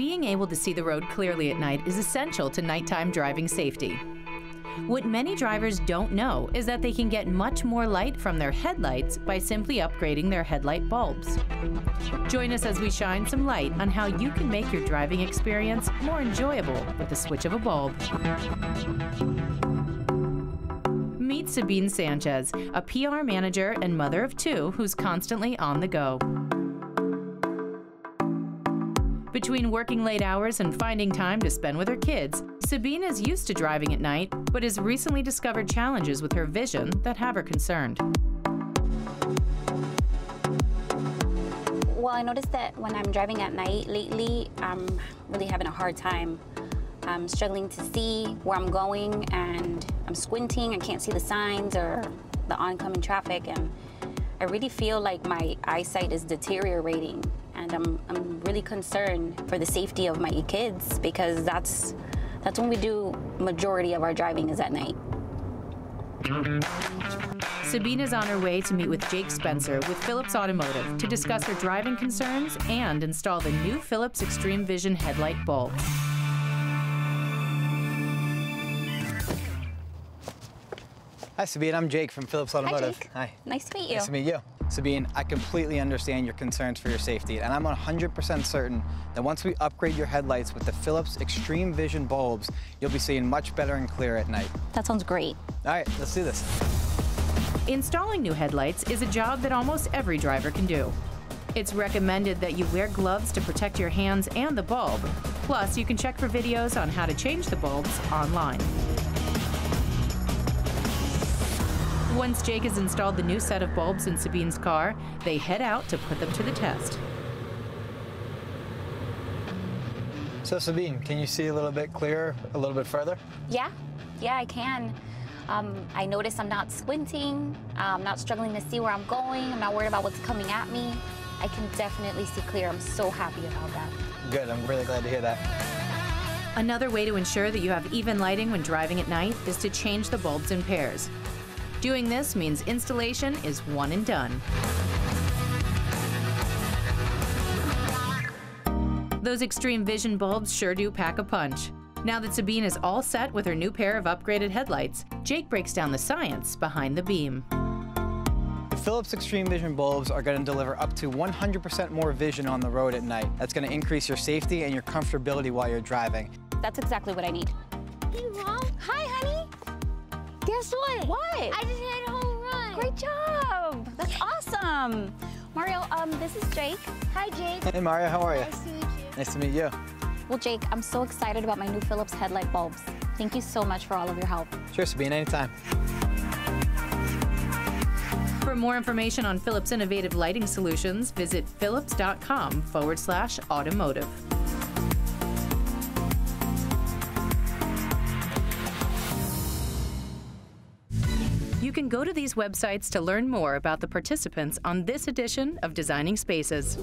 Being able to see the road clearly at night is essential to nighttime driving safety. What many drivers don't know is that they can get much more light from their headlights by simply upgrading their headlight bulbs. Join us as we shine some light on how you can make your driving experience more enjoyable with the switch of a bulb. Meet Sabine Sanchez, a PR manager and mother of two who's constantly on the go. Between working late hours and finding time to spend with her kids, Sabine is used to driving at night, but has recently discovered challenges with her vision that have her concerned. Well, I noticed that when I'm driving at night lately, I'm really having a hard time. I'm struggling to see where I'm going, and I'm squinting. I can't see the signs or the oncoming traffic, and I really feel like my eyesight is deteriorating. And I'm really concerned for the safety of my kids, because that's when we do majority of our driving is at night. Sabine is on her way to meet with Jake Spencer with Philips Automotive to discuss her driving concerns and install the new Philips X-tremeVision headlight bulb. Hi, Sabine. I'm Jake from Philips Automotive. Hi, Jake. Hi. Nice to meet you. Nice to meet you. Sabine, I completely understand your concerns for your safety, and I'm 100% certain that once we upgrade your headlights with the Philips X-tremeVision bulbs, you'll be seeing much better and clearer at night. That sounds great. All right, let's do this. Installing new headlights is a job that almost every driver can do. It's recommended that you wear gloves to protect your hands and the bulb. Plus, you can check for videos on how to change the bulbs online. Once Jake has installed the new set of bulbs in Sabine's car, they head out to put them to the test. So, Sabine, can you see a little bit clearer, a little bit further? Yeah, I can. I notice I'm not squinting. I'm not struggling to see where I'm going. I'm not worried about what's coming at me. I can definitely see clear. I'm so happy about that. Good, I'm really glad to hear that. Another way to ensure that you have even lighting when driving at night is to change the bulbs in pairs. Doing this means installation is one and done. Those X-tremeVision bulbs sure do pack a punch. Now that Sabine is all set with her new pair of upgraded headlights, Jake breaks down the science behind the beam. The Philips X-tremeVision bulbs are going to deliver up to 100% more vision on the road at night. That's going to increase your safety and your comfortability while you're driving. That's exactly what I need. Hey, Mom. Hi, honey. Guess what? What? I just hit a home run. Great job. That's awesome. Mario, this is Jake. Hi, Jake. Hey, Mario, how are you? Nice to meet you. Nice to meet you. Well, Jake, I'm so excited about my new Philips headlight bulbs. Thank you so much for all of your help. Sure, Sabine, anytime. For more information on Philips' innovative lighting solutions, visit philips.com/automotive. You can go to these websites to learn more about the participants on this edition of Designing Spaces.